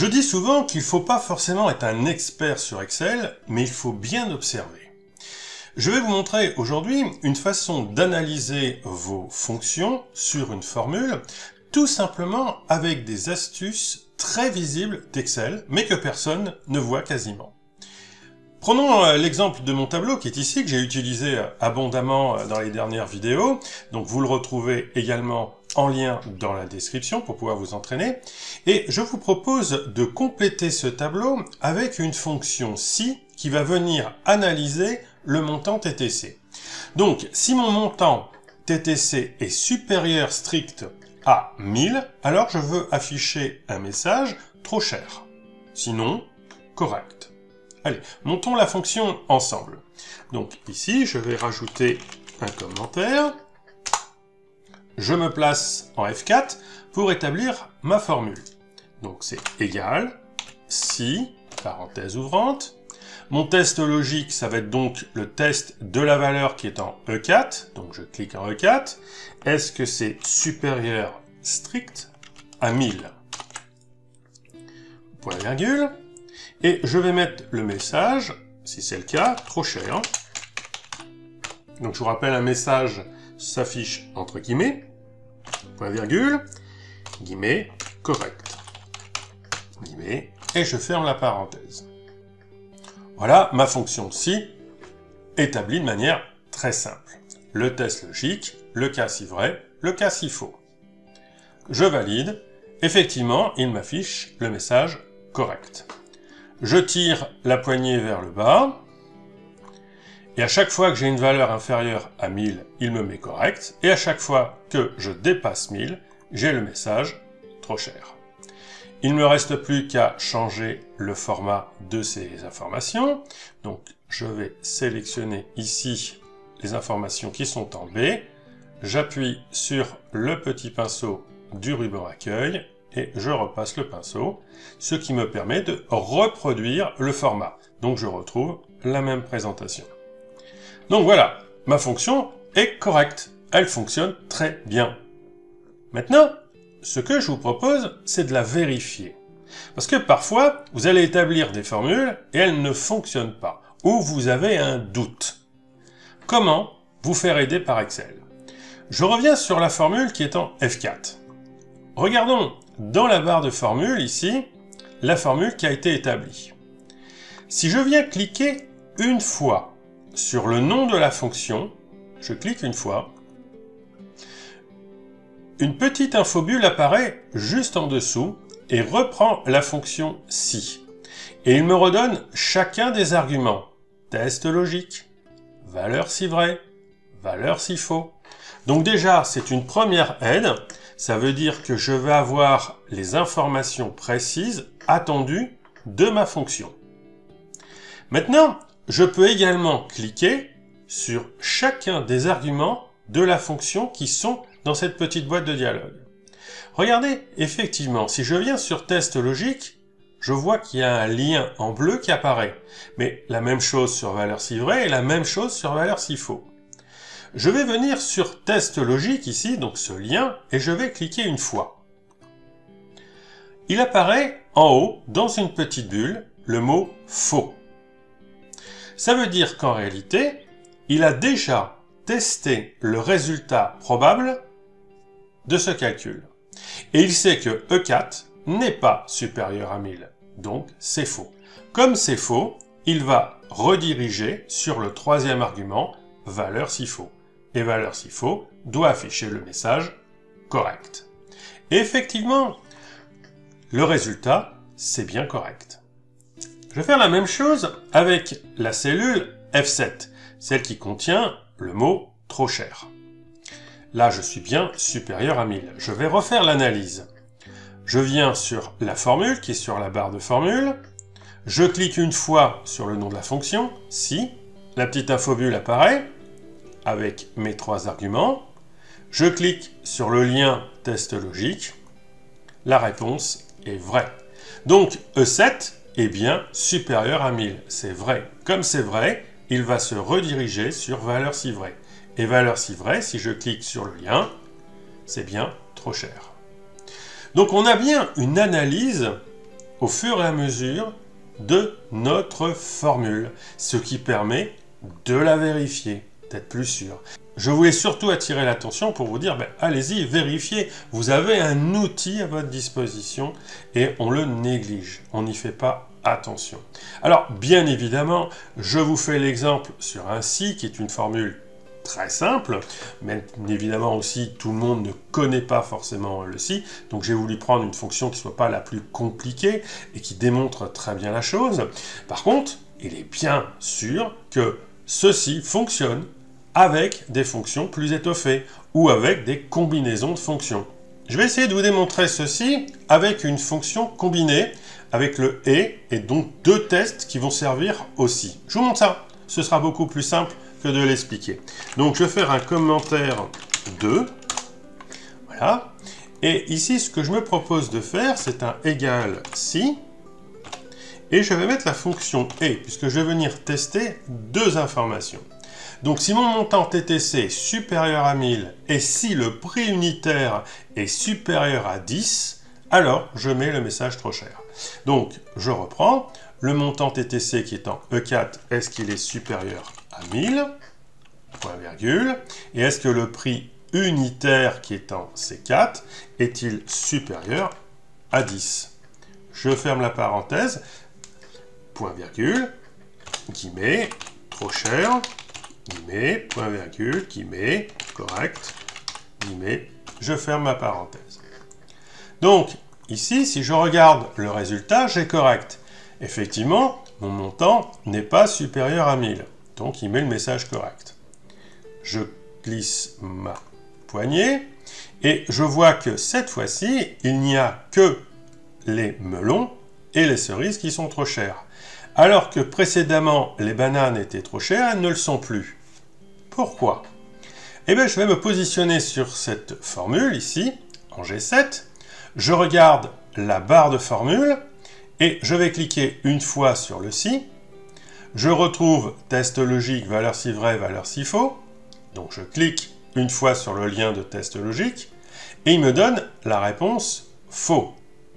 Je dis souvent qu'il ne faut pas forcément être un expert sur Excel, mais il faut bien observer. Je vais vous montrer aujourd'hui une façon d'analyser vos fonctions sur une formule, tout simplement avec des astuces très visibles d'Excel, mais que personne ne voit quasiment. Prenons l'exemple de mon tableau qui est ici, que j'ai utilisé abondamment dans les dernières vidéos. Donc vous le retrouvez également en lien dans la description pour pouvoir vous entraîner. Et je vous propose de compléter ce tableau avec une fonction si qui va venir analyser le montant TTC. Donc si mon montant TTC est supérieur strict à 1000, alors je veux afficher un message trop cher. Sinon, correct. Allez, montons la fonction ensemble. Donc ici, je vais rajouter un commentaire. Je me place en F4 pour établir ma formule. Donc c'est égal, si, parenthèse ouvrante. Mon test logique, ça va être donc le test de la valeur qui est en E4. Donc je clique en E4. Est-ce que c'est supérieur strict à 1000 ? Point virgule. Et je vais mettre le message, si c'est le cas, trop cher. Donc je vous rappelle, un message s'affiche entre guillemets, point virgule, guillemets, correct. Guillemets, et je ferme la parenthèse. Voilà ma fonction si, établie de manière très simple. Le test logique, le cas si vrai, le cas si faux. Je valide, effectivement, il m'affiche le message correct. Je tire la poignée vers le bas, et à chaque fois que j'ai une valeur inférieure à 1000, il me met correct, et à chaque fois que je dépasse 1000, j'ai le message trop cher. Il ne me reste plus qu'à changer le format de ces informations, donc je vais sélectionner ici les informations qui sont en B, j'appuie sur le petit pinceau du ruban accueil, et je repasse le pinceau, ce qui me permet de reproduire le format. Donc je retrouve la même présentation. Donc voilà, ma fonction est correcte. Elle fonctionne très bien. Maintenant, ce que je vous propose, c'est de la vérifier. Parce que parfois, vous allez établir des formules et elles ne fonctionnent pas. Ou vous avez un doute. Comment vous faire aider par Excel? Je reviens sur la formule qui est en F4. Regardons dans la barre de formule, ici, la formule qui a été établie. Si je viens cliquer une fois sur le nom de la fonction, je clique une fois, une petite infobulle apparaît juste en dessous et reprend la fonction si. Et il me redonne chacun des arguments. Test logique, valeur si vrai, valeur si faux. Donc déjà, c'est une première aide. Ça veut dire que je vais avoir les informations précises attendues de ma fonction. Maintenant, je peux également cliquer sur chacun des arguments de la fonction qui sont dans cette petite boîte de dialogue. Regardez, effectivement, si je viens sur test logique, je vois qu'il y a un lien en bleu qui apparaît. Mais la même chose sur valeur si vrai et la même chose sur valeur si faux. Je vais venir sur test logique ici, donc ce lien, et je vais cliquer une fois. Il apparaît en haut, dans une petite bulle, le mot faux. Ça veut dire qu'en réalité, il a déjà testé le résultat probable de ce calcul. Et il sait que E4 n'est pas supérieur à 1000, donc c'est faux. Comme c'est faux, il va rediriger sur le troisième argument, valeur si faux. Et valeur si faux doit afficher le message correct. Et effectivement, le résultat, c'est bien correct. Je vais faire la même chose avec la cellule F7, celle qui contient le mot trop cher. Là, je suis bien supérieur à 1000. Je vais refaire l'analyse. Je viens sur la formule qui est sur la barre de formule. Je clique une fois sur le nom de la fonction, si. La petite infobulle apparaît avec mes trois arguments. Je clique sur le lien test logique. La réponse est vraie. Donc E7 est bien supérieur à 1000. C'est vrai. Comme c'est vrai, il va se rediriger sur valeur si vrai. Et valeur si vrai, si je clique sur le lien, c'est bien trop cher. Donc on a bien une analyse au fur et à mesure de notre formule, ce qui permet de la vérifier, d'être plus sûr. Je voulais surtout attirer l'attention pour vous dire, allez-y, vérifiez. Vous avez un outil à votre disposition et on le néglige. On n'y fait pas attention. Alors, bien évidemment, je vous fais l'exemple sur un si qui est une formule très simple, mais évidemment aussi tout le monde ne connaît pas forcément le si, donc j'ai voulu prendre une fonction qui ne soit pas la plus compliquée et qui démontre très bien la chose. Par contre, il est bien sûr que ceci fonctionne avec des fonctions plus étoffées ou avec des combinaisons de fonctions. Je vais essayer de vous démontrer ceci avec une fonction combinée avec le et donc deux tests qui vont servir aussi. Je vous montre ça, ce sera beaucoup plus simple que de l'expliquer. Donc je vais faire un commentaire 2, voilà, et ici ce que je me propose de faire c'est un égal si, et je vais mettre la fonction et, puisque je vais venir tester deux informations. Donc si mon montant TTC est supérieur à 1000 et si le prix unitaire est supérieur à 10, alors je mets le message trop cher. Donc je reprends, le montant TTC qui est en E4, est-ce qu'il est supérieur à 1000, point virgule, et est-ce que le prix unitaire qui est en C4 est-il supérieur à 10? Je ferme la parenthèse, point virgule, guillemets, trop cher, guillemets, point virgule, guillemets, correct, guillemets, je ferme ma parenthèse. Donc, ici, si je regarde le résultat, j'ai correct. Effectivement, mon montant n'est pas supérieur à 1000. Donc, il met le message correct. Je glisse ma poignée et je vois que cette fois-ci, il n'y a que les melons et les cerises qui sont trop chères. Alors que précédemment, les bananes étaient trop chères, elles ne le sont plus. Pourquoi? Eh bien, je vais me positionner sur cette formule ici, en G7. Je regarde la barre de formule et je vais cliquer une fois sur le si. Je retrouve test logique, valeur si vrai, valeur si faux. Donc je clique une fois sur le lien de test logique et il me donne la réponse faux.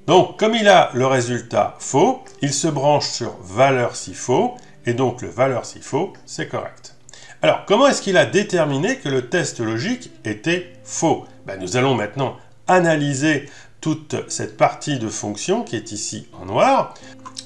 Donc comme il a le résultat faux, il se branche sur valeur si faux et donc le valeur si faux, c'est correct. Alors comment est-ce qu'il a déterminé que le test logique était faux? Nous allons maintenant analyser toute cette partie de fonction qui est ici en noir.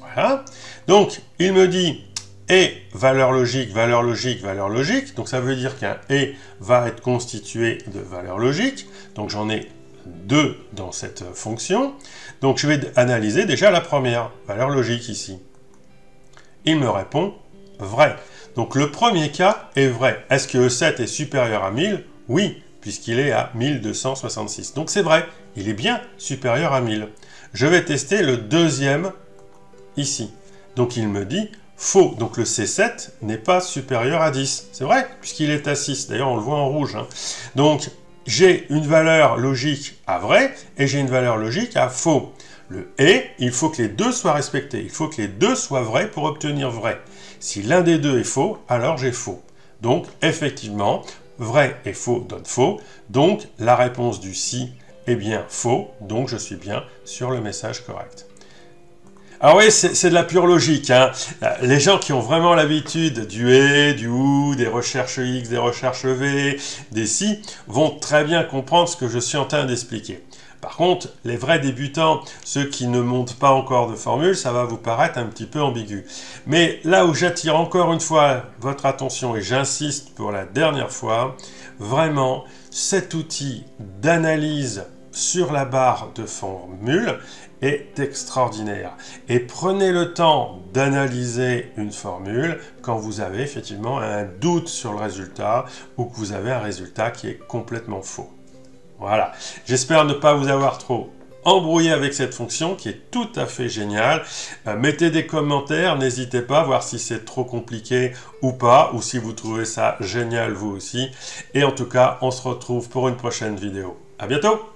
Voilà. Donc il me dit et valeur logique, valeur logique, valeur logique. Donc ça veut dire qu'un et va être constitué de valeurs logiques. Donc j'en ai deux dans cette fonction. Donc je vais analyser déjà la première, valeur logique ici. Il me répond vrai. Donc le premier cas est vrai. Est-ce que E7 est supérieur à 1000? Oui, puisqu'il est à 1266. Donc c'est vrai, il est bien supérieur à 1000. Je vais tester le deuxième ici. Donc il me dit faux. Donc le C7 n'est pas supérieur à 10. C'est vrai, puisqu'il est à 6. D'ailleurs, on le voit en rouge. Donc j'ai une valeur logique à vrai et j'ai une valeur logique à faux. Le et, il faut que les deux soient respectés. Il faut que les deux soient vrais pour obtenir vrai. Si l'un des deux est faux, alors j'ai faux. Donc, effectivement, vrai et faux donne faux. Donc, la réponse du si est bien faux. Donc, je suis bien sur le message correct. Alors oui, c'est de la pure logique. Les gens qui ont vraiment l'habitude du et, du ou, des recherches x, des recherches v, des si, vont très bien comprendre ce que je suis en train d'expliquer. Par contre, les vrais débutants, ceux qui ne montent pas encore de formule, ça va vous paraître un petit peu ambigu. Mais là où j'attire encore une fois votre attention, et j'insiste pour la dernière fois, vraiment, cet outil d'analyse sur la barre de formule est extraordinaire. Et prenez le temps d'analyser une formule quand vous avez effectivement un doute sur le résultat ou que vous avez un résultat qui est complètement faux. Voilà, j'espère ne pas vous avoir trop embrouillé avec cette fonction qui est tout à fait géniale. Mettez des commentaires, n'hésitez pas à voir si c'est trop compliqué ou pas, ou si vous trouvez ça génial vous aussi. Et en tout cas, on se retrouve pour une prochaine vidéo. À bientôt!